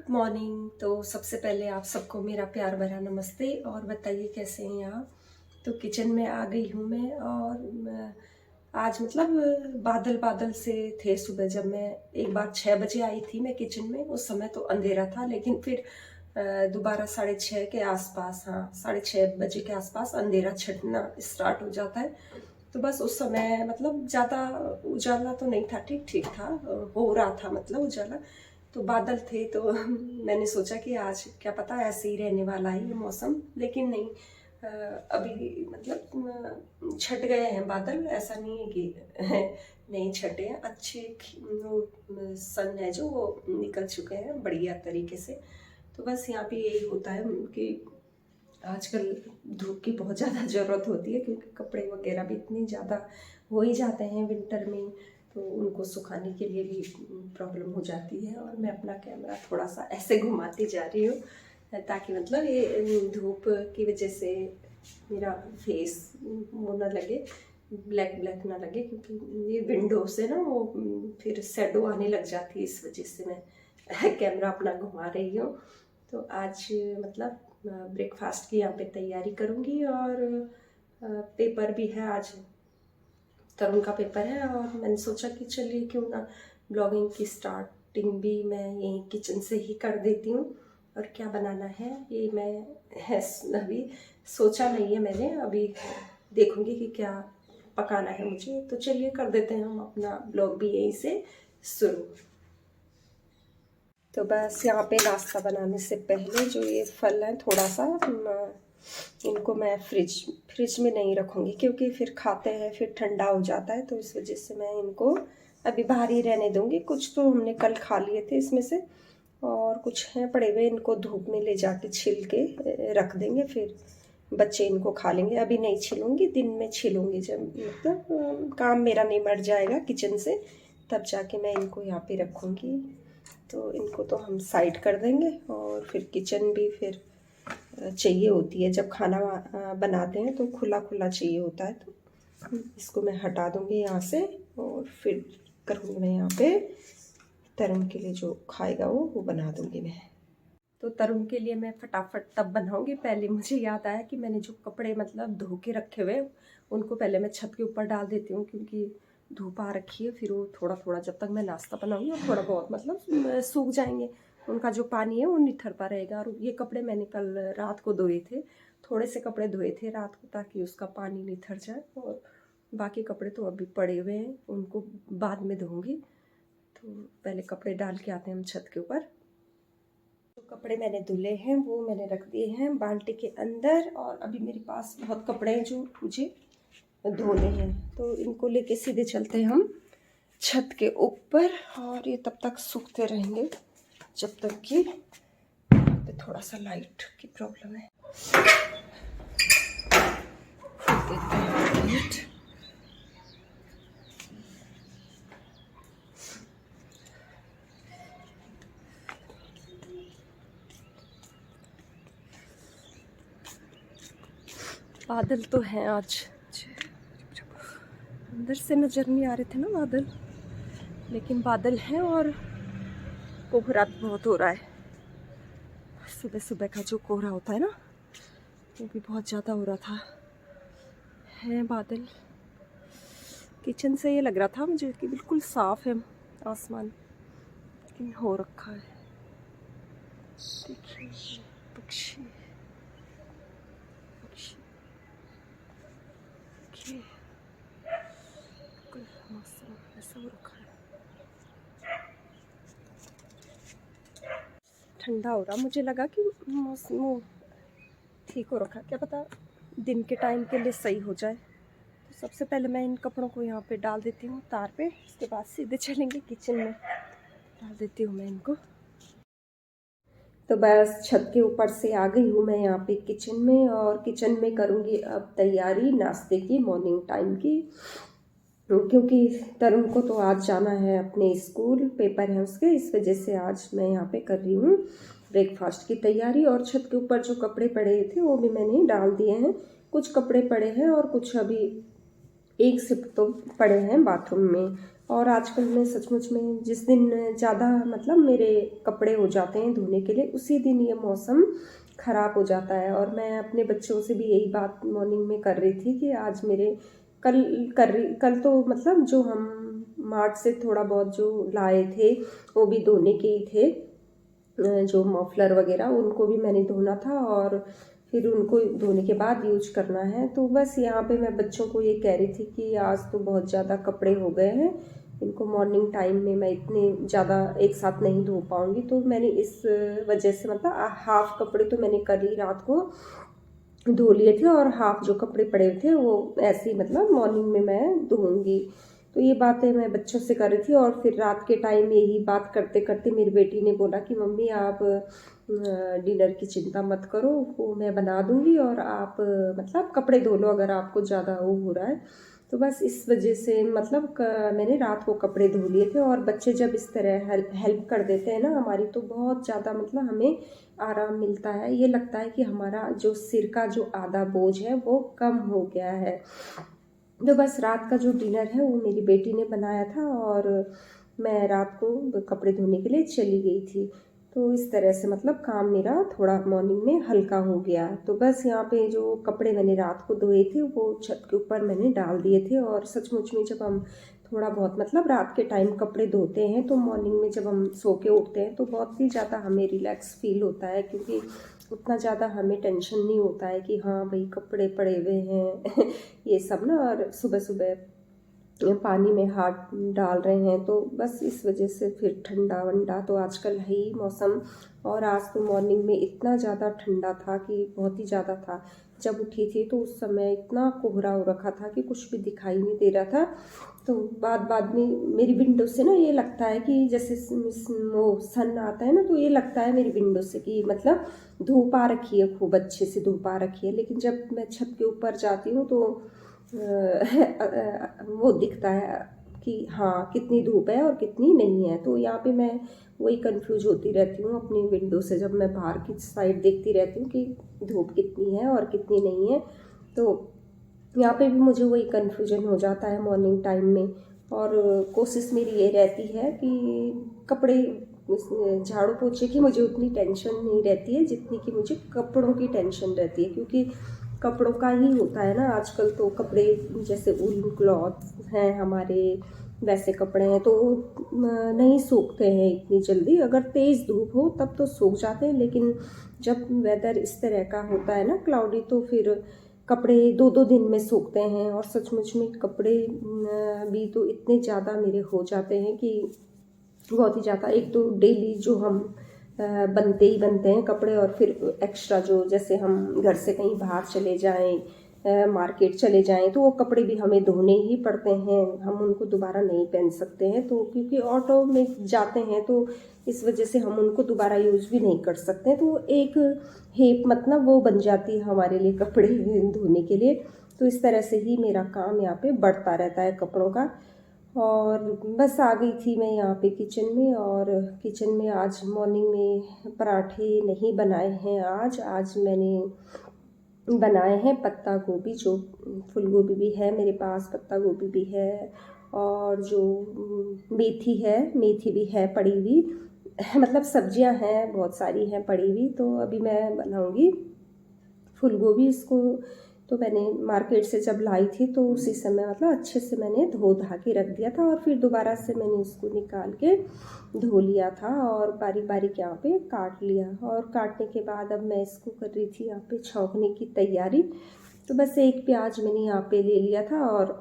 Good morning. तो सबसे पहले आप सबको मेरा प्यार भरा नमस्ते और बताइए कैसे हैं आप। तो किचन में आ गई हूँ मैं और आज मतलब बादल बादल से थे। सुबह जब मैं एक बार 6 बजे आई थी मैं किचन में, उस समय तो अंधेरा था, लेकिन फिर दोबारा 6:30 के आसपास, हाँ 6:30 बजे के आसपास अंधेरा छटना स्टार्ट हो जाता है। तो बस उस समय मतलब ज़्यादा उजाला तो नहीं था, ठीक ठीक था, हो रहा था मतलब उजाला। तो बादल थे तो मैंने सोचा कि आज क्या पता ऐसे ही रहने वाला है ये मौसम, लेकिन नहीं। अभी मतलब छट गए हैं बादल, ऐसा नहीं है कि नहीं छटे हैं। अच्छे वो सन है जो वो निकल चुके हैं बढ़िया तरीके से। तो बस यहाँ पे यही होता है कि आजकल धूप की बहुत ज़्यादा ज़रूरत होती है, क्योंकि कपड़े वगैरह भी इतने ज़्यादा हो ही जाते हैं विंटर में, तो उनको सुखाने के लिए भी प्रॉब्लम हो जाती है। और मैं अपना कैमरा थोड़ा सा ऐसे घुमाती जा रही हूँ ताकि मतलब ये धूप की वजह से मेरा फेस वो ना लगे, ब्लैक ब्लैक ना लगे, क्योंकि ये विंडो से ना वो फिर शेडो आने लग जाती है, इस वजह से मैं कैमरा अपना घुमा रही हूँ। तो आज मतलब ब्रेकफास्ट की यहाँ पे तैयारी करूँगी, और पेपर भी है आज, तरुण का पेपर है। और मैंने सोचा कि चलिए क्यों ना ब्लॉगिंग की स्टार्टिंग भी मैं यहीं किचन से ही कर देती हूँ। और क्या बनाना है ये मैं अभी सोचा नहीं है मैंने, अभी देखूँगी कि क्या पकाना है मुझे। तो चलिए कर देते हैं हम अपना ब्लॉग भी यहीं से शुरू। तो बस यहाँ पे नाश्ता बनाने से पहले जो ये फल है थोड़ा सा इनको मैं फ्रिज में नहीं रखूँगी, क्योंकि फिर खाते हैं फिर ठंडा हो जाता है, तो इस वजह से मैं इनको अभी बाहर ही रहने दूँगी। कुछ तो हमने कल खा लिए थे इसमें से, और कुछ हैं पड़े हुए, इनको धूप में ले जाके छिल के रख देंगे, फिर बच्चे इनको खा लेंगे। अभी नहीं छिलूँगी, दिन में छिलूँगी जब मतलब काम मेरा निमट जाएगा किचन से, तब जाके मैं इनको यहाँ पे रखूँगी। तो इनको तो हम साइड कर देंगे, और फिर किचन भी फिर चाहिए होती है जब खाना बनाते हैं, तो खुला खुला चाहिए होता है। तो इसको मैं हटा दूँगी यहाँ से, और फिर करूँगी मैं यहाँ पे तरुण के लिए जो खाएगा वो बना दूँगी मैं। तो तरुण के लिए मैं फटाफट तब बनाऊँगी। पहले मुझे याद आया कि मैंने जो कपड़े मतलब धो के रखे हुए उनको पहले मैं छत के ऊपर डाल देती हूँ, क्योंकि धूप आ रखी है, फिर वो थोड़ा थोड़ा जब तक मैं नाश्ता बनाऊँगी और थोड़ा बहुत मतलब सूख जाएंगे, उनका जो पानी है वो निथर पा रहेगा। और ये कपड़े मैंने कल रात को धोए थे, थोड़े से कपड़े धोए थे रात को, ताकि उसका पानी निथर जाए, और बाकी कपड़े तो अभी पड़े हुए हैं, उनको बाद में धोऊँगी। तो पहले कपड़े डाल के आते हैं हम छत के ऊपर। जो कपड़े मैंने धुले हैं वो मैंने रख दिए हैं बाल्टी के अंदर, और अभी मेरे पास बहुत कपड़े हैं जो मुझे धोने हैं, तो इनको लेके सीधे चलते हैं हम छत के ऊपर। और ये तब तक सूखते रहेंगे जब तक कि पे थोड़ा सा लाइट की प्रॉब्लम है। देते हैं लाइट। बादल तो हैं आज, अंदर से नज़र नहीं आ रहे थे ना बादल, लेकिन बादल हैं, और कोहरा भी बहुत हो रहा है। सुबह सुबह का जो कोहरा होता है ना, वो भी बहुत ज़्यादा हो रहा था। है बादल, किचन से ये लग रहा था मुझे कि बिल्कुल साफ़ है आसमान, लेकिन हो रखा है। देखिए पक्षी, देखिए बिल्कुल मौसम ऐसा हो रखा है। ठंडा हो रहा, मुझे लगा कि मौसम ठीक हो रखा, क्या पता दिन के टाइम के लिए सही हो जाए। तो सबसे पहले मैं इन कपड़ों को यहाँ पे डाल देती हूँ तार पे, उसके बाद सीधे चलेंगे किचन में, डाल देती हूँ मैं इनको। तो बस छत के ऊपर से आ गई हूँ मैं यहाँ पे किचन में, और किचन में करूँगी अब तैयारी नाश्ते की, मॉर्निंग टाइम की, क्योंकि तरुण को तो आज जाना है अपने स्कूल, पेपर है उसके, इस वजह से आज मैं यहाँ पे कर रही हूँ ब्रेकफास्ट की तैयारी। और छत के ऊपर जो कपड़े पड़े थे वो भी मैंने डाल दिए हैं, कुछ कपड़े पड़े हैं और कुछ अभी एक सिप तो पड़े हैं बाथरूम में। और आजकल मैं सचमुच में जिस दिन ज़्यादा मतलब मेरे कपड़े हो जाते हैं धोने के लिए, उसी दिन ये मौसम ख़राब हो जाता है। और मैं अपने बच्चों से भी यही बात मॉर्निंग में कर रही थी कि आज मेरे कल तो मतलब जो हम मार्ट से थोड़ा बहुत जो लाए थे वो भी धोने के ही थे, जो मफलर वगैरह उनको भी मैंने धोना था और फिर उनको धोने के बाद यूज करना है। तो बस यहाँ पे मैं बच्चों को ये कह रही थी कि आज तो बहुत ज़्यादा कपड़े हो गए हैं, इनको मॉर्निंग टाइम में मैं इतने ज़्यादा एक साथ नहीं धो पाऊँगी। तो मैंने इस वजह से मतलब हाफ कपड़े तो मैंने कल ही रात को धो लिए थे और हाफ जो कपड़े पड़े थे वो ऐसे ही मतलब मॉर्निंग में मैं धोऊंगी। तो ये बातें मैं बच्चों से कर रही थी और फिर रात के टाइम यही बात करते करते मेरी बेटी ने बोला कि मम्मी आप डिनर की चिंता मत करो, वो मैं बना दूंगी और आप मतलब कपड़े धो लो अगर आपको ज़्यादा वो हो रहा है। तो बस इस वजह से मतलब मैंने रात को कपड़े धो लिए थे। और बच्चे जब इस तरह हेल्प कर देते हैं ना हमारी, तो बहुत ज़्यादा मतलब हमें आराम मिलता है। ये लगता है कि हमारा जो सिर का जो आधा बोझ है वो कम हो गया है। तो बस रात का जो डिनर है वो मेरी बेटी ने बनाया था और मैं रात को कपड़े धोने के लिए चली गई थी। तो इस तरह से मतलब काम मेरा थोड़ा मॉर्निंग में हल्का हो गया। तो बस यहाँ पे जो कपड़े मैंने रात को धोए थे वो छत के ऊपर मैंने डाल दिए थे। और सचमुच में जब हम थोड़ा बहुत मतलब रात के टाइम कपड़े धोते हैं तो मॉर्निंग में जब हम सो के उठते हैं तो बहुत ही ज़्यादा हमें रिलैक्स फील होता है, क्योंकि उतना ज़्यादा हमें टेंशन नहीं होता है कि हाँ भाई कपड़े पड़े हुए हैं ये सब ना। और सुबह सुबह पानी में हाथ डाल रहे हैं तो बस इस वजह से फिर ठंडा वंडा तो आजकल है ही मौसम। और आज तो मॉर्निंग में इतना ज़्यादा ठंडा था कि बहुत ही ज़्यादा था। जब उठी थी तो उस समय इतना कोहरा हो रखा था कि कुछ भी दिखाई नहीं दे रहा था। तो बाद में मेरी विंडो से ना ये लगता है कि जैसे वो सन आता है ना, तो ये लगता है मेरी विंडो से कि मतलब धूप आ रखी है, खूब अच्छे से धूप आ रखी है। लेकिन जब मैं छत के ऊपर जाती हूँ तो वो दिखता है कि हाँ कितनी धूप है और कितनी नहीं है। तो यहाँ पे मैं वही कंफ्यूज होती रहती हूँ अपनी विंडो से, जब मैं बाहर की साइड देखती रहती हूँ कि धूप कितनी है और कितनी नहीं है। तो यहाँ पे भी मुझे वही कन्फ्यूजन हो जाता है मॉर्निंग टाइम में। और कोशिश मेरी ये रहती है कि कपड़े झाड़ू पोछे की मुझे उतनी टेंशन नहीं रहती है जितनी कि मुझे कपड़ों की टेंशन रहती है, क्योंकि कपड़ों का ही होता है ना आजकल। तो कपड़े जैसे वूलन क्लॉथ हैं हमारे, वैसे कपड़े हैं तो नहीं सूखते हैं इतनी जल्दी। अगर तेज़ धूप हो तब तो सूख जाते हैं, लेकिन जब वेदर इस तरह का होता है ना क्लाउडी, तो फिर कपड़े दो दो दिन में सूखते हैं। और सचमुच में कपड़े भी तो इतने ज़्यादा मेरे हो जाते हैं कि बहुत ही ज़्यादा। एक तो डेली जो हम बनते ही बनते हैं कपड़े, और फिर एक्स्ट्रा जो जैसे हम घर से कहीं बाहर चले जाएं, मार्केट चले जाएं, तो वो कपड़े भी हमें धोने ही पड़ते हैं, हम उनको दोबारा नहीं पहन सकते हैं। तो क्योंकि ऑटो में जाते हैं तो इस वजह से हम उनको दोबारा यूज़ भी नहीं कर सकते हैं। तो एक हेप मतलब वो बन जाती है हमारे लिए कपड़े धोने के लिए। तो इस तरह से ही मेरा काम यहाँ पे बढ़ता रहता है कपड़ों का। और बस आ गई थी मैं यहाँ पे किचन में। और किचन में आज मॉर्निंग में पराठे नहीं बनाए हैं। आज मैंने बनाए हैं पत्ता गोभी, जो फूल गोभी भी है मेरे पास, पत्ता गोभी भी है, और जो मेथी भी है पड़ी हुई मतलब सब्जियां हैं बहुत सारी हैं पड़ी हुई। तो अभी मैं बनाऊंगी फूल गोभी। इसको तो मैंने मार्केट से जब लाई थी तो उसी समय मतलब अच्छे से मैंने धो धा के रख दिया था, और फिर दोबारा से मैंने इसको निकाल के धो लिया था और बारीक बारीक यहाँ पे काट लिया। और काटने के बाद अब मैं इसको कर रही थी यहाँ पे छौंकने की तैयारी। तो बस एक प्याज मैंने यहाँ पे ले लिया था और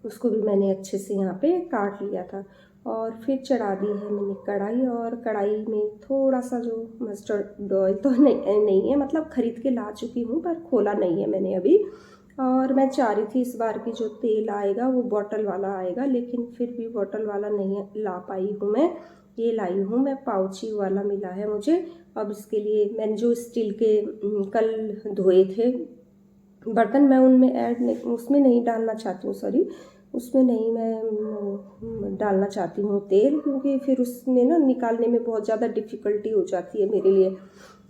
उसको भी मैंने अच्छे से यहाँ पे काट लिया था। और फिर चढ़ा दी है मैंने कढ़ाई, और कढ़ाई में थोड़ा सा जो मस्टर्ड ऑयल तो नहीं है, मतलब ख़रीद के ला चुकी हूँ पर खोला नहीं है मैंने अभी। और मैं चाह रही थी इस बार की जो तेल आएगा वो बॉटल वाला आएगा, लेकिन फिर भी बॉटल वाला नहीं ला पाई हूँ मैं। ये लाई हूँ मैं पाउची वाला मिला है मुझे। अब इसके लिए मैंने जो स्टील के कल धोए थे बर्तन, मैं उनमें उसमें नहीं डालना चाहती हूँ, सॉरी उसमें नहीं मैं डालना चाहती हूँ तेल, क्योंकि फिर उसमें ना निकालने में बहुत ज़्यादा डिफ़िकल्टी हो जाती है मेरे लिए।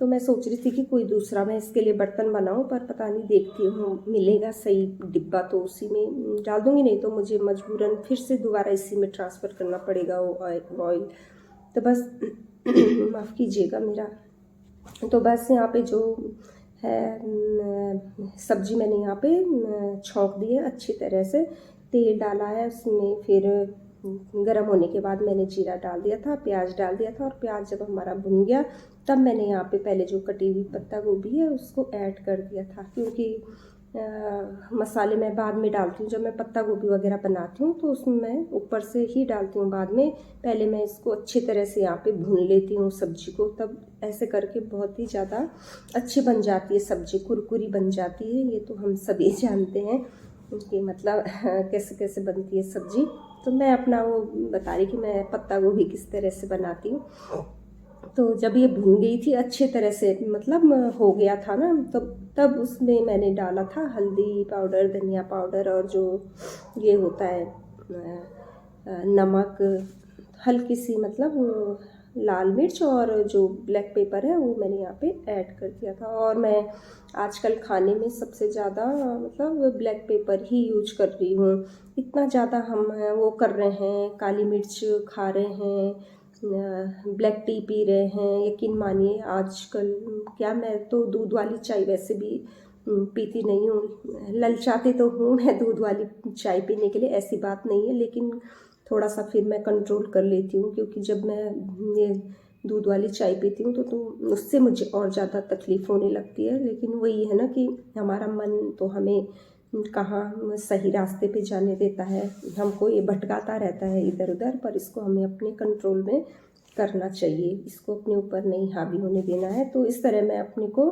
तो मैं सोच रही थी कि कोई दूसरा मैं इसके लिए बर्तन बनाऊँ, पर पता नहीं, देखती हूँ मिलेगा सही डिब्बा तो उसी में डाल दूँगी, नहीं तो मुझे मजबूरन फिर से दोबारा इसी में ट्रांसफ़र करना पड़ेगा वो ऑयल। तो बस माफ़ कीजिएगा मेरा। तो बस यहाँ पे जो है सब्जी मैंने यहाँ पे छौंक दी है अच्छी तरह से, तेल डाला है उसमें, फिर गरम होने के बाद मैंने जीरा डाल दिया था, प्याज डाल दिया था, और प्याज जब हमारा भुन गया तब मैंने यहाँ पे पहले जो कटी हुई पत्ता गोभी है उसको ऐड कर दिया था, क्योंकि मसाले मैं बाद में डालती हूँ। जब मैं पत्ता गोभी वगैरह बनाती हूँ तो उसमें मैं ऊपर से ही डालती हूँ बाद में, पहले मैं इसको अच्छी तरह से यहाँ पे भून लेती हूँ सब्जी को, तब ऐसे करके बहुत ही ज़्यादा अच्छी बन जाती है सब्जी, कुरकुरी बन जाती है। ये तो हम सभी जानते हैं कि मतलब कैसे कैसे बनती है सब्जी। तो मैं अपना वो बता रही कि मैं पत्ता गोभी किस तरह से बनाती हूँ। तो जब ये भुन गई थी अच्छे तरह से, मतलब हो गया था ना, तब उसमें मैंने डाला था हल्दी पाउडर, धनिया पाउडर, और जो ये होता है नमक, हल्की सी मतलब लाल मिर्च, और जो ब्लैक पेपर है वो मैंने यहाँ पे ऐड कर दिया था। और मैं आजकल खाने में सबसे ज़्यादा मतलब ब्लैक पेपर ही यूज कर रही हूँ। इतना ज़्यादा हम वो कर रहे हैं, काली मिर्च खा रहे हैं, ब्लैक टी पी रहे हैं। यकीन मानिए आजकल क्या, मैं तो दूध वाली चाय वैसे भी पीती नहीं हूँ। ललचाती तो हूँ मैं दूध वाली चाय पीने के लिए, ऐसी बात नहीं है, लेकिन थोड़ा सा फिर मैं कंट्रोल कर लेती हूँ, क्योंकि जब मैं ये दूध वाली चाय पीती हूँ तो उससे मुझे और ज़्यादा तकलीफ़ होने लगती है। लेकिन वही है ना कि हमारा मन तो हमें कहाँ सही रास्ते पे जाने देता है, हमको ये भटकाता रहता है इधर उधर, पर इसको हमें अपने कंट्रोल में करना चाहिए, इसको अपने ऊपर नहीं हावी होने देना है। तो इस तरह मैं अपने को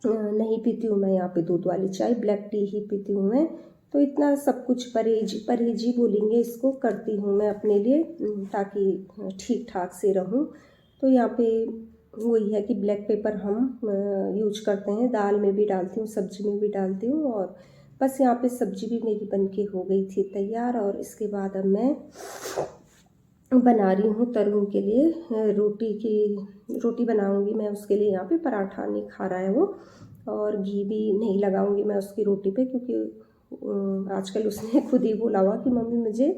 नहीं पीती हूँ मैं यहाँ पे दूध वाली चाय, ब्लैक टी ही पीती हूँ मैं। तो इतना सब कुछ परहेज ही बोलेंगे इसको, करती हूँ मैं अपने लिए, ताकि ठीक ठाक से रहूँ। तो यहाँ पे वही है कि ब्लैक पेपर हम यूज करते हैं, दाल में भी डालती हूँ, सब्जी में भी डालती हूँ। और बस यहाँ पे सब्जी भी मेरी बनके हो गई थी तैयार। और इसके बाद अब मैं बना रही हूँ तरुण के लिए रोटी बनाऊँगी मैं उसके लिए। यहाँ पे पराठा नहीं खा रहा है वो, और घी भी नहीं लगाऊंगी मैं उसकी रोटी पे, क्योंकि आजकल उसने खुद ही बोला हुआ कि मम्मी मुझे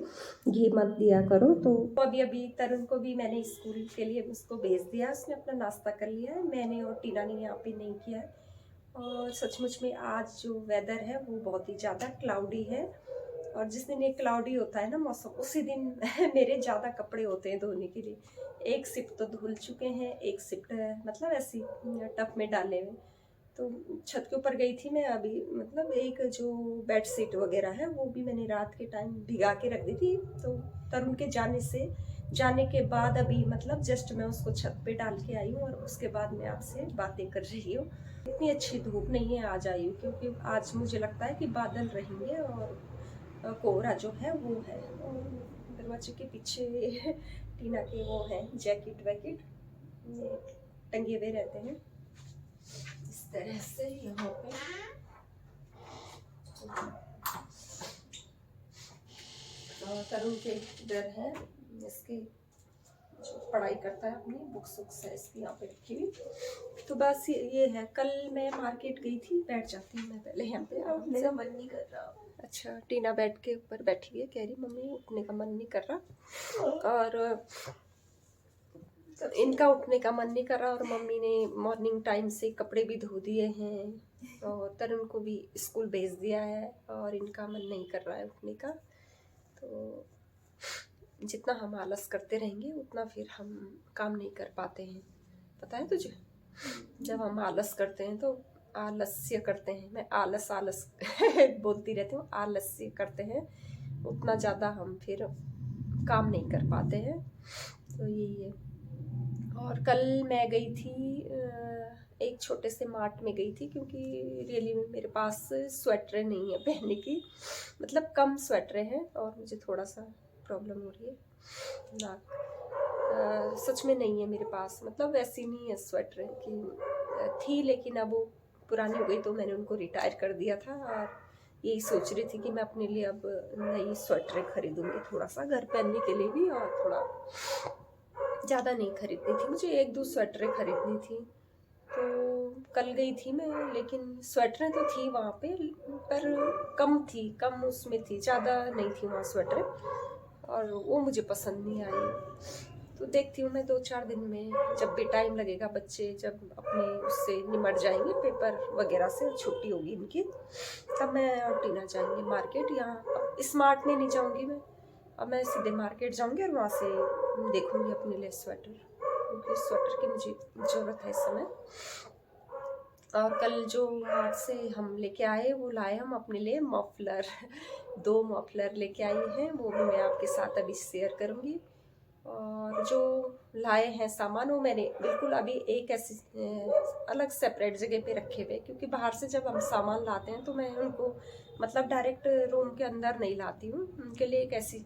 घी मत दिया करो। तो अभी तरुण को भी मैंने स्कूल के लिए उसको भेज दिया, उसने अपना नाश्ता कर लिया है, मैंने और टीना ने यहाँ पे नहीं किया है। और सचमुच में आज जो वेदर है वो बहुत ही ज़्यादा क्लाउडी है, और जिस दिन ये क्लाउडी होता है ना मौसम, उसी दिन मेरे ज़्यादा कपड़े होते हैं धोने के लिए। एक शिफ्ट तो धुल चुके हैं, एक शिफ्ट मतलब ऐसी टब में डाले हुए। तो छत के ऊपर गई थी मैं अभी, मतलब एक जो बेड शीट वगैरह है वो भी मैंने रात के टाइम भिगा के रख दी थी। तो तरुण के जाने के बाद अभी मतलब जस्ट मैं उसको छत पे डाल के आई हूँ, और उसके बाद मैं आपसे बातें कर रही हूँ। इतनी अच्छी धूप नहीं है आज आई हूँ, क्योंकि आज मुझे लगता है कि बादल रहेंगे और कोहरा जो है वो है। और दरवाजे के पीछे टीना के वो हैं जैकेट वैकेट टंगे हुए रहते हैं इस तरह से यहाँ पे। तरुण के इधर है, इसके जो पढ़ाई करता है अपनी बुक्स है इसकी यहाँ पे रखी हुई। तो बस ये है, कल मैं मार्केट गई थी, बैठ जाती हूँ मैं पहले यहाँ पे, अब मेरा मन नहीं कर रहा। अच्छा, टीना बेड के ऊपर बैठी है, कह रही मम्मी उठने का मन नहीं कर रहा, और तो इनका उठने का मन नहीं कर रहा। और मम्मी ने मॉर्निंग टाइम से कपड़े भी धो दिए हैं, और तरुण को भी स्कूल भेज दिया है, और इनका मन नहीं कर रहा है उठने का। तो जितना हम आलस करते रहेंगे उतना फिर हम काम नहीं कर पाते हैं, पता है तुझे। जब हम आलस करते हैं तो आलस्य करते हैं, मैं आलस बोलती रहती हूँ, आलस्य करते हैं, उतना ज़्यादा हम फिर काम नहीं कर पाते हैं। तो यही है। और कल मैं गई थी एक छोटे से मार्ट में गई थी, क्योंकि रियली में मेरे पास स्वेटरें नहीं है पहनने की, मतलब कम स्वेटरें हैं, और मुझे थोड़ा सा प्रॉब्लम हो रही है नाक, सच में नहीं है मेरे पास, मतलब वैसी नहीं है स्वेटरें की थी, लेकिन अब वो पुरानी हो गई तो मैंने उनको रिटायर कर दिया था। और यही सोच रही थी कि मैं अपने लिए अब नई स्वेटर खरीदूंगी, थोड़ा सा घर पहनने के लिए भी, और थोड़ा ज़्यादा नहीं खरीदनी थी मुझे, 1-2 स्वेटरें खरीदनी थी। तो कल गई थी मैं, लेकिन स्वेटरें तो थी वहाँ पे, पर कम उसमें थी, ज़्यादा नहीं थी वहाँ स्वेटरें, और वो मुझे पसंद नहीं आई। तो देखती हूँ मैं 2-4 दिन में, जब भी टाइम लगेगा, बच्चे जब अपने उससे निमट जाएंगे पेपर वगैरह से, छुट्टी होगी इनकी, तब मैं और टीना जाएंगे मार्केट। यहाँ अब स्मार्ट में नहीं जाऊँगी मैं, अब मैं सीधे मार्केट जाऊँगी और वहाँ से देखूँगी अपने लिए स्वेटर, क्योंकि स्वेटर की मुझे ज़रूरत है इस समय। और कल जो हाट से हम लेके आए, वो लाए हम अपने लिए मफलर 2 मफलर लेके आई हैं, वो भी मैं आपके साथ अभी शेयर करूँगी। और जो लाए हैं सामान, वो मैंने बिल्कुल अभी एक ऐसी अलग सेपरेट जगह पे रखे हुए, क्योंकि बाहर से जब हम सामान लाते हैं तो मैं उनको मतलब डायरेक्ट रूम के अंदर नहीं लाती हूँ, उनके लिए एक ऐसी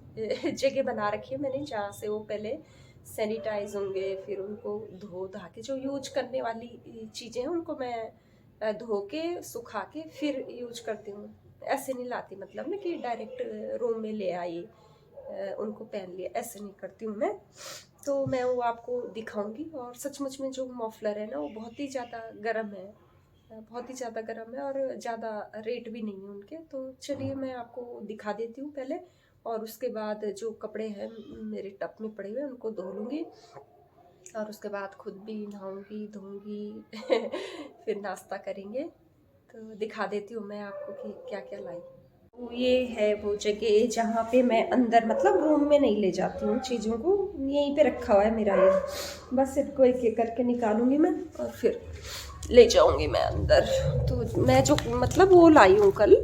जगह बना रखी है मैंने, जहाँ से वो पहले सैनिटाइज होंगे, फिर उनको धो धा के जो यूज करने वाली चीज़ें हैं उनको मैं धो के सुखा के फिर यूज करती हूँ। ऐसे नहीं लाती, मतलब ना कि डायरेक्ट रूम में ले आई उनको पहन लिया, ऐसे नहीं करती हूँ मैं। तो मैं वो आपको दिखाऊंगी। और सचमुच में जो मफलर है ना, वो बहुत ही ज़्यादा गर्म है, बहुत ही ज़्यादा गर्म है, और ज़्यादा रेट भी नहीं है उनके। तो चलिए मैं आपको दिखा देती हूँ पहले, और उसके बाद जो कपड़े हैं मेरे टब में पड़े हुए उनको धो लूँगी, और उसके बाद खुद भी नहाऊंगी धोऊंगी फिर नाश्ता करेंगे। तो दिखा देती हूँ मैं आपको कि क्या क्या लाई। ये है वो जगह जहाँ पे मैं अंदर मतलब रूम में नहीं ले जाती हूँ चीज़ों को, यहीं पे रखा हुआ है मेरा ये, बस इनको एक एक करके निकालूंगी मैं और फिर ले जाऊंगी मैं अंदर। तो मैं जो मतलब वो लाई हूँ कल,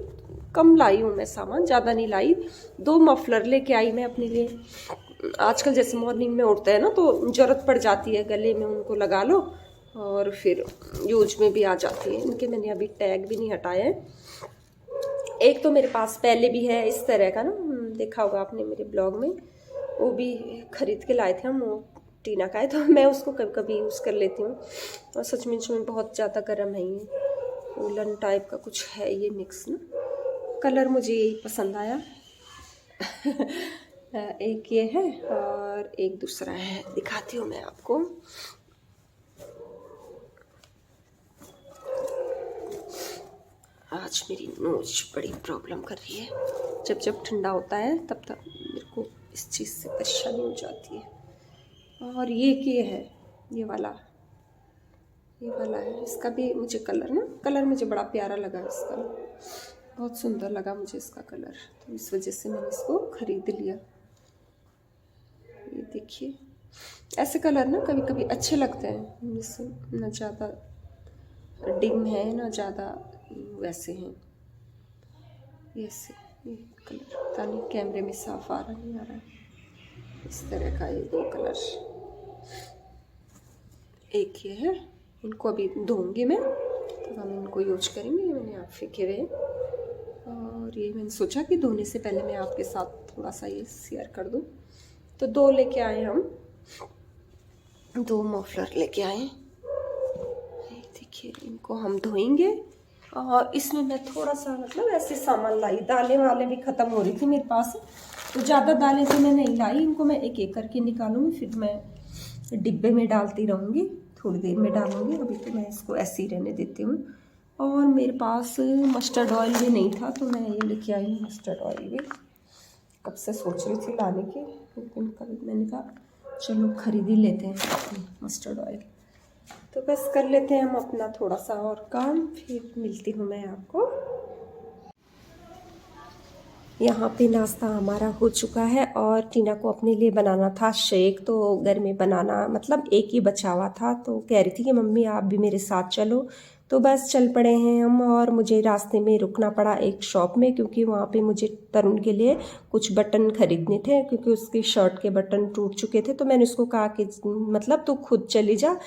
कम लाई हूँ मैं सामान, ज़्यादा नहीं लाई। 2 मफलर लेके आई मैं अपने लिए। आजकल जैसे मॉर्निंग में उठते हैं ना, तो ज़रूरत पड़ जाती है, गले में उनको लगा लो और फिर यूज में भी आ जाती है। इनके मैंने अभी टैग भी नहीं हटाए हैं। एक तो मेरे पास पहले भी है इस तरह का ना, देखा होगा आपने मेरे ब्लॉग में, वो भी खरीद के लाए थे हम, वो टीना का है, तो मैं उसको कभी कभी यूज़ कर लेती हूँ। और सचमुच में बहुत ज़्यादा गर्म है ये, वुलन टाइप का कुछ है ये मिक्स ना। कलर मुझे यही पसंद आया एक ये है और एक दूसरा है, दिखाती हूँ मैं आपको। आज मेरी नोज बड़ी प्रॉब्लम कर रही है, जब जब ठंडा होता है तब तब मेरे को इस चीज़ से परेशानी हो जाती है। और ये है, ये वाला है, इसका भी मुझे कलर मुझे बड़ा प्यारा लगा इसका, बहुत सुंदर लगा मुझे इसका कलर, तो इस वजह से मैंने इसको खरीद लिया। ये देखिए, ऐसे कलर ना कभी कभी अच्छे लगते हैं, जैसे ना ज़्यादा डिम है ना ज़्यादा वैसे हैं। ये कलर पता नहीं कैमरे में साफ आ रहा नहीं आ रहा, इस तरह का ये 2 कलर। एक ये है, इनको अभी धोऊंगी मैं, तो हम इनको यूज करेंगे। ये मैंने आप फेंके हुए, और ये मैंने सोचा कि धोने से पहले मैं आपके साथ थोड़ा सा ये शेयर कर दूं। तो 2 लेके आए हम, 2 मफलर लेके आए, देखिए इनको हम धोएंगे। और इसमें मैं थोड़ा सा मतलब ऐसे सामान लाई, दालें वाले भी ख़त्म हो रही थी मेरे पास, तो ज़्यादा दालें तो मैं नहीं लाई, इनको मैं एक एक करके निकालूंगी, फिर मैं डिब्बे में डालती रहूँगी, थोड़ी देर में डालूंगी। अभी तो मैं इसको ऐसे ही रहने देती हूँ। और मेरे पास मस्टर्ड ऑयल भी नहीं था, तो मैं ये लेके आई हूँ मस्टर्ड ऑयल भी, कब से सोच रही थी लाने की, लेकिन कल मैंने कहा चलो खरीद ही लेते हैं मस्टर्ड ऑयल। तो बस कर लेते हैं हम अपना थोड़ा सा और काम, फिर मिलती हूँ मैं आपको। यहाँ पे नाश्ता हमारा हो चुका है, और टीना को अपने लिए बनाना था शेक, तो घर में बनाना मतलब एक ही बचा हुआ था, तो कह रही थी कि मम्मी आप भी मेरे साथ चलो। तो बस चल पड़े हैं हम, और मुझे रास्ते में रुकना पड़ा एक शॉप में, क्योंकि वहाँ पे मुझे तरुण के लिए कुछ बटन खरीदने थे, क्योंकि उसकी शर्ट के बटन टूट चुके थे। तो मैंने उसको कहा कि मतलब तू खुद चली जा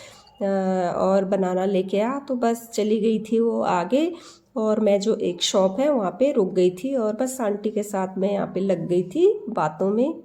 और बनाना लेके आ। तो बस चली गई थी वो आगे, और मैं जो एक शॉप है वहाँ पे रुक गई थी, और बस आंटी के साथ मैं यहाँ पे लग गई थी बातों में।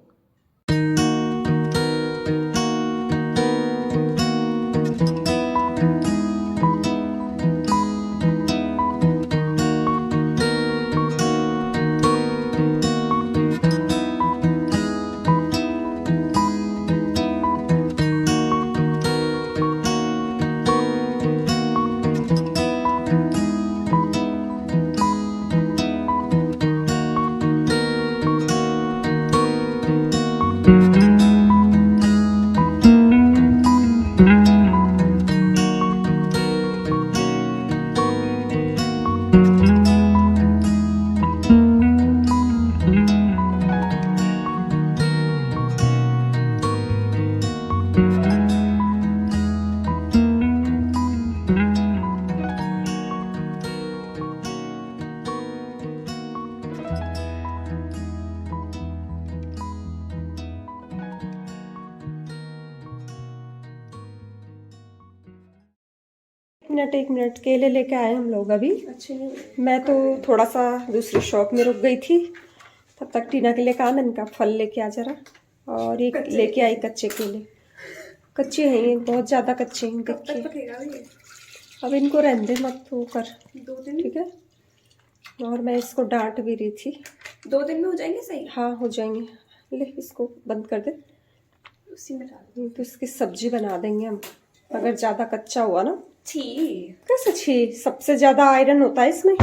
एक मिनट, केले लेके आए हम लोग अभी। अच्छे मैं तो थोड़ा सा दूसरी शॉप में रुक गई थी, तब तक टीना के लिए कहा, मैंने कहा फल लेके आ जरा, और एक लेके आई कच्चे केले। कच्चे हैं ये, बहुत ज़्यादा कच्चे हैं। कब तक पकेगा ये? अब इनको रहने दे, मत वो कर, 2 दिन, ठीक है। और मैं इसको डांट भी रही थी। 2 दिन में हो जाएंगे सही? हाँ हो जाएंगे। ले इसको बंद कर दे, उसी में डाल तो इसकी सब्जी बना देंगे हम। अगर ज़्यादा कच्चा हुआ ना, छी, कैसे छी, सबसे ज़्यादा आयरन होता है इसमें,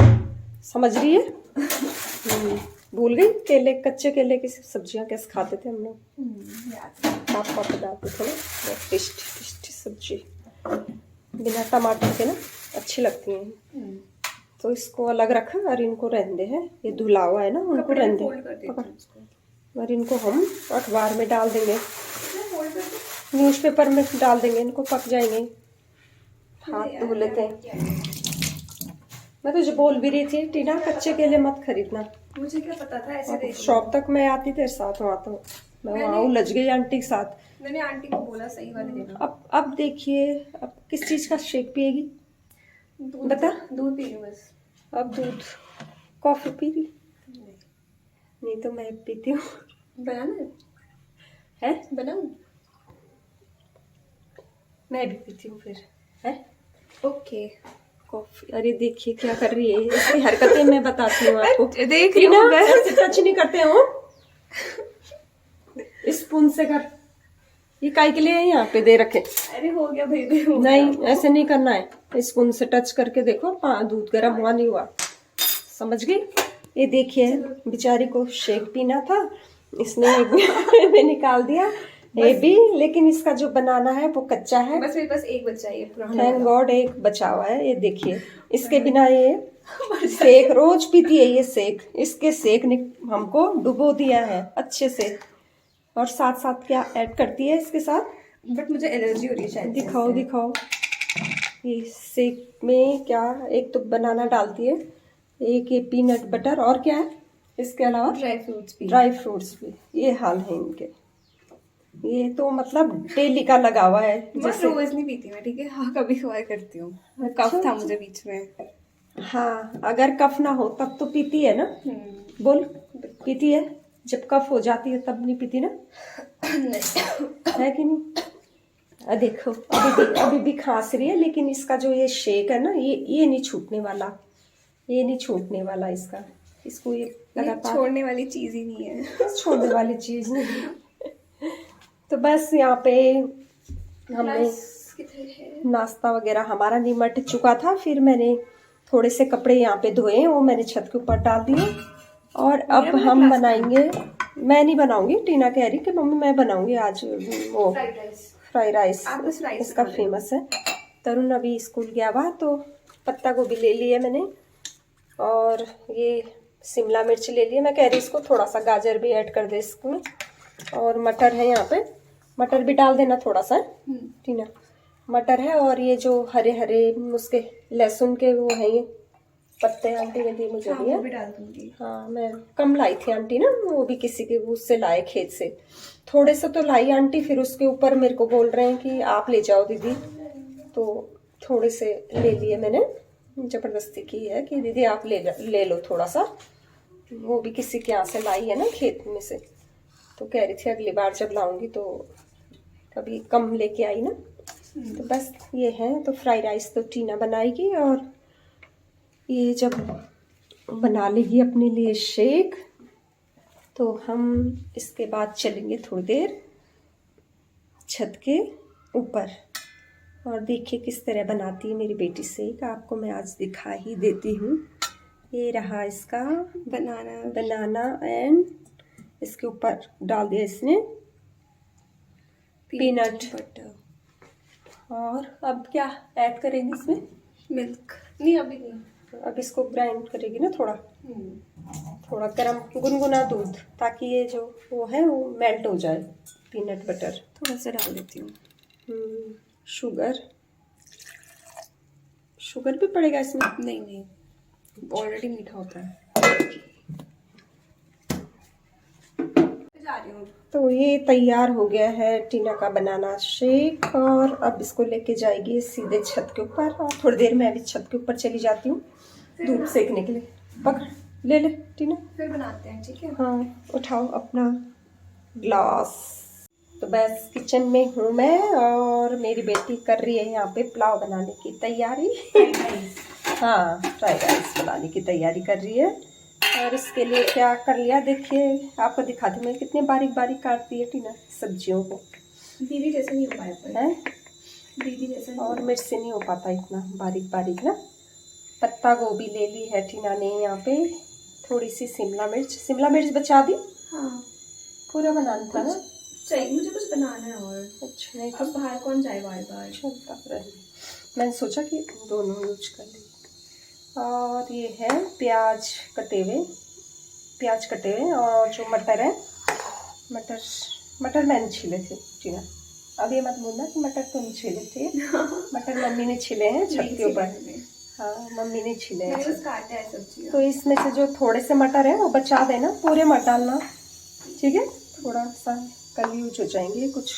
समझ रही है। भूल गई, केले, कच्चे केले की सब्जियां कैसे खाते थे हम लोग। पापा बनाते थे ना, बहुत टेस्टी टेस्टी सब्जी, बिना टमाटर के ना अच्छी लगती हैं। तो इसको अलग रखा और इनको रहने हैं, ये धुला हुआ है ना, उनको रहने और इनको हम अखबार में डाल देंगे, न्यूज़पेपर में डाल देंगे, इनको पक जाएंगे। हाथ धो लेते हैं। मैं तुझे बोल भी रही थी टीना, कच्चे केले मत खरीदना। मुझे क्या पता था ऐसे देख। शॉप तक मैं आती तेरे साथ, वहाँ तो मैं वहाँ उलझ गई आंटी के साथ। मैंने आंटी को बोला सही वाले देना। अब देखिए, अब किस चीज़ का शेक पिएगी बता? दूध पी रही बस। अब दूध, कॉफी पी रही? नहीं तो मैं पीती हूँ। बनाना है, बनाऊं? मैं भी पीती हूँ फिर, है ओके। कॉफी। अरे देखिए क्या कर रही है, इसकी हरकतें मैं बताती हूँ आपको। देख रही हूँ, ऐसे टच नहीं करते हो, स्पून से कर। ये काय के लिए है यहाँ पे दे रखे? अरे हो गया भाई, दे नहीं ऐसे नहीं करना है, स्पून से टच करके देखो, दूध गर्म हुआ नहीं हुआ, समझ गई। ये देखिए, बेचारी को शेक पीना था, इसने में निकाल दिया ये भी, लेकिन इसका जो बनाना है वो कच्चा है। बस मेरे पास एक बच्चा है, थैंक गॉड एक बचा हुआ है। ये देखिए, इसके बिना ये सेक रोज पीती है, ये सेक, इसके सेक ने हमको डुबो दिया है अच्छे से। और साथ साथ क्या ऐड करती है इसके साथ? बट मुझे एलर्जी हो रही है शायद। दिखाओ दिखाओ, ये सेक में क्या, एक तो बनाना डालती है, एक ये पीनट बटर, और क्या है इसके अलावा? ड्राई फ्रूट्स भी। ये हाल है इनके, ये तो मतलब डेली का लगा हुआ है। जैसे रोज नहीं पीती मैं, ठीक है। हाँ कभी कभार करती हूँ, कफ था मुझे बीच में। हाँ अगर कफ ना हो तब तो पीती है ना, बोल पीती है, जब कफ हो जाती है तब नहीं पीती ना? नहीं है कि नहीं? देखो अभी भी खांस रही है, लेकिन इसका जो ये शेक है ना, ये नहीं छूटने वाला, ये नहीं छूटने वाला इसका, इसको ये लगातार छोड़ने वाली चीज ही नहीं है। छोड़ने वाली चीज नहीं। तो बस यहाँ पे हमने नाश्ता वगैरह हमारा निमट चुका था, फिर मैंने थोड़े से कपड़े यहाँ पे धोए, वो मैंने छत के ऊपर डाल दिए। और अब हम बनाएंगे, मैं नहीं बनाऊंगी, टीना कह रही कि मम्मी मैं बनाऊंगी आज वो फ्राइड राइस, इसका फेमस है। तरुण अभी स्कूल गया हुआ, तो पत्ता गोभी ले लिया मैंने, और ये शिमला मिर्च ले लिया। मैं कह रही इसको थोड़ा सा गाजर भी ऐड कर दे इसमें, और मटर है यहाँ पे, मटर भी डाल देना थोड़ा सा टीना, मटर है। और ये जो हरे हरे उसके लहसुन के वो है, ये पत्ते आंटी ने दिए मुझे, हाँ, वो भी डाल दूंगी। हाँ मैं कम लाई थी आंटी ना, वो भी किसी के उससे लाए खेत से, थोड़े से तो लाई आंटी, फिर उसके ऊपर मेरे को बोल रहे हैं कि आप ले जाओ दीदी, तो थोड़े से ले लिए मैंने, जबरदस्ती की है कि दीदी आप ले लो थोड़ा सा, वो भी किसी के यहाँ से लाई है ना खेत में से, तो कह रही थी अगली बार जब लाऊंगी तो कभी कम लेके आई ना। तो बस ये है, तो फ्राइड राइस तो टीना बनाएगी, और ये जब बना लेगी अपने लिए शेक, तो हम इसके बाद चलेंगे थोड़ी देर छत के ऊपर, और देखिए किस तरह बनाती है मेरी बेटी शेक, आपको मैं आज दिखा ही देती हूँ। ये रहा इसका बनाना एंड इसके ऊपर डाल दिया इसने पीनट बटर, और अब क्या ऐड करेंगे इसमें? मिल्क नहीं, अभी नहीं, अब इसको ग्राइंड करेगी ना थोड़ा गरम गुनगुना दूध, ताकि ये जो वो है वो मेल्ट हो जाए। पीनट बटर थोड़ा सा डाल देती हूँ। शुगर भी पड़ेगा इसमें? नहीं, ऑलरेडी मीठा होता है। जा रही हूँ। तो ये तैयार हो गया है टीना का बनाना शेक, और अब इसको लेके जाएगी सीधे छत के ऊपर, और थोड़ी देर में अभी छत के ऊपर चली जाती हूँ धूप सेकने के लिए। पकड़, ले ले टीना, फिर बनाते हैं, ठीक है। हाँ, उठाओ अपना ग्लास। तो बस किचन में हूँ मैं, और मेरी बेटी कर रही है यहाँ पे पुलाव बनाने की तैयारी। हाँ, फ्राइड राइस बनाने की तैयारी कर रही है। और इसके लिए क्या कर लिया देखिए, आपको दिखाती हूँ मैं कितने बारीक बारीक काटती है टीना सब्जियों को। दीदी जैसे नहीं हो पाया है, दीदी जैसे और मेरे से नहीं हो पाता इतना बारीक बारीक ना। पत्ता गोभी ले ली है टीना ने यहाँ पे, थोड़ी सी शिमला मिर्च बचा दी। हाँ, पूरा बनाना था ना, चाहिए मुझे कुछ बनाना है। और अच्छा, नहीं अब बाहर कौन जाए बार बार। चलता रहे, मैंने सोचा कि दोनों यूज कर ली। और ये है प्याज कटे हुए, और जो मटर है, मटर मैंने छीले थे टीना। अब ये मत बोलना कि मटर तो नहीं छीले थे, मटर मम्मी ने छीले हैं छत के ऊपर। हाँ, मम्मी ने छीले हैं। काटा है सब्जी, तो इसमें से जो थोड़े से मटर है वो बचा देना, पूरे मत डालना, ठीक है। थोड़ा सा कल यूज हो जाएंगे, कुछ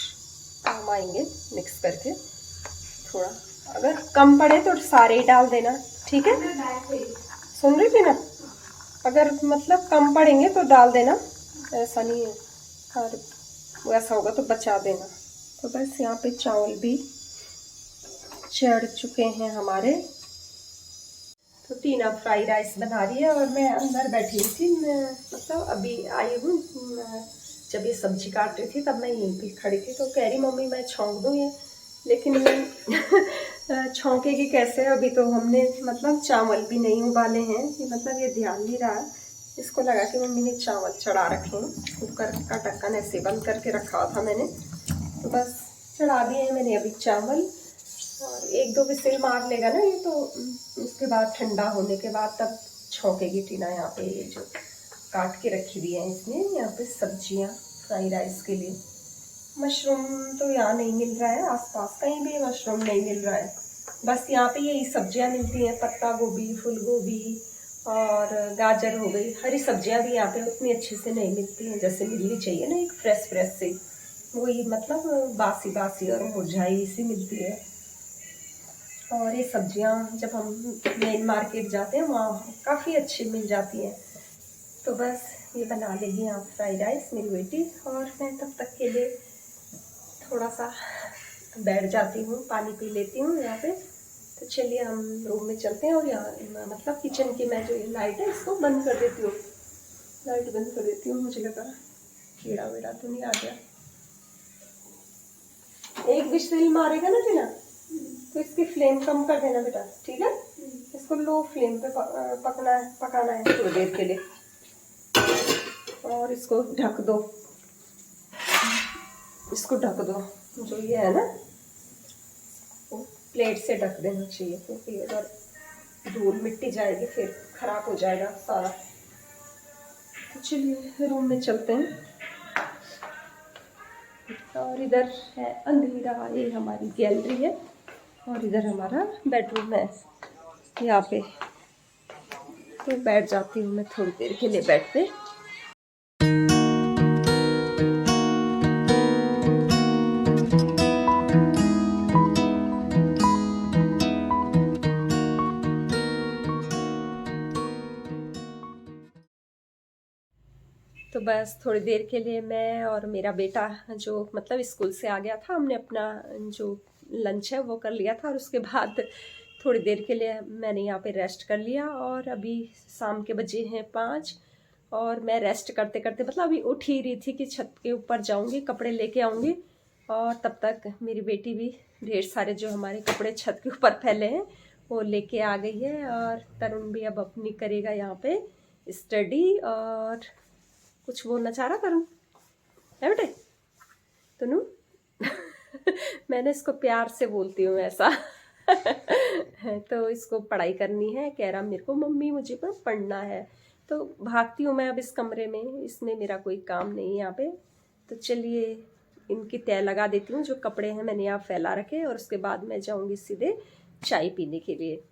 काम आएंगे मिक्स करके। थोड़ा अगर कम पड़े तो सारे ही डाल देना, ठीक है। सुन रही थी ना, अगर मतलब कम पड़ेंगे तो डाल देना, ऐसा नहीं है, और वैसा होगा तो बचा देना। तो बस यहाँ पे चावल भी चढ़ चुके हैं हमारे। तो टीना फ्राइड राइस बना रही है, और मैं अंदर बैठी हुई थी, मतलब अभी आई हूँ। जब ये सब्जी काट रही थी तब मैं यहीं पे खड़ी थी, तो कह रही मम्मी मैं छौंक दूँ ये, लेकिन छौंकेगी कैसे, अभी तो हमने मतलब चावल भी नहीं उबाले हैं, कि मतलब ये ध्यान नहीं रहा। इसको लगा कि मम्मी ने चावल चढ़ा रखे हैं, कुकर का ढक्कन ऐसे बंद करके रखा था मैंने, तो बस चढ़ा दिए हैं मैंने अभी चावल। और एक दो विसिल मार लेगा ना ये, तो उसके बाद ठंडा होने के बाद तब छौंकेगी टीना। यहाँ पे ये जो काट के रखी हुई है इसने, यहाँ पे सब्जियाँ फ्राइड राइस के लिए। मशरूम तो यहाँ नहीं मिल रहा है, आसपास कहीं भी मशरूम नहीं मिल रहा है, बस यहाँ पे यही सब्जियाँ मिलती हैं, पत्ता गोभी, फूल गोभी और गाजर हो गई। हरी सब्जियाँ भी यहाँ पे उतनी अच्छे से नहीं मिलती हैं जैसे मिलनी चाहिए ना, एक फ्रेश से, वही मतलब बासी बासी और मुरझाई सी मिलती है। और ये सब्जियां जब हम मेन मार्केट जाते हैं वहाँ काफ़ी अच्छी मिल जाती हैं। तो बस ये बना लेगी यहाँ फ्राइड राइस मेरी बेटी, और मैं तब तक के लिए थोड़ा सा बैठ जाती हूँ, पानी पी लेती हूँ यहाँ पे। तो चलिए हम रूम में चलते हैं, और यहाँ मतलब किचन की मैं जो ये लाइट है इसको बंद कर देती हूँ, लाइट बंद कर देती हूँ। मुझे लगा कीड़ा वेड़ा तो नहीं आ गया। एक विजिल मारेगा ना टीना, तो इसकी फ्लेम कम कर देना बेटा, ठीक है। इसको लो फ्लेम पे पकाना है थोड़ी देर के लिए, और इसको ढक दो, जो ये है ना वो प्लेट से ढक देना चाहिए, क्योंकि अगर धूल मिट्टी जाएगी फिर खराब हो जाएगा सारा। तो चलिए रूम में चलते हैं। और इधर है अंधेरा, ये हमारी गैलरी है, और इधर हमारा बेडरूम है यहाँ पे। तो बैठ जाती हूँ मैं थोड़ी देर के लिए बेड पे। तो बस थोड़ी देर के लिए मैं और मेरा बेटा जो मतलब स्कूल से आ गया था, हमने अपना जो लंच है वो कर लिया था, और उसके बाद थोड़ी देर के लिए मैंने यहाँ पे रेस्ट कर लिया। और अभी शाम के बजे हैं 5, और मैं रेस्ट करते करते मतलब अभी उठ ही रही थी कि छत के ऊपर जाऊँगी, कपड़े लेके आऊँगी। और तब तक मेरी बेटी भी ढेर सारे जो हमारे कपड़े छत के ऊपर फैले हैं वो लेके आ गई है। और तरुण भी अब अपनी करेगा यहाँ पे स्टडी। और कुछ बोलना चाह रहा तरुण है बेटे तनु? मैंने इसको प्यार से बोलती हूँ ऐसा। तो इसको पढ़ाई करनी है, कह रहा मेरे को मम्मी मुझे पर पढ़ना है। तो भागती हूँ मैं अब इस कमरे में, इसमें मेरा कोई काम नहीं है यहाँ पे। तो चलिए इनकी तय लगा देती हूँ, जो कपड़े हैं मैंने यहाँ फैला रखे, और उसके बाद मैं जाऊँगी सीधे चाय पीने के लिए।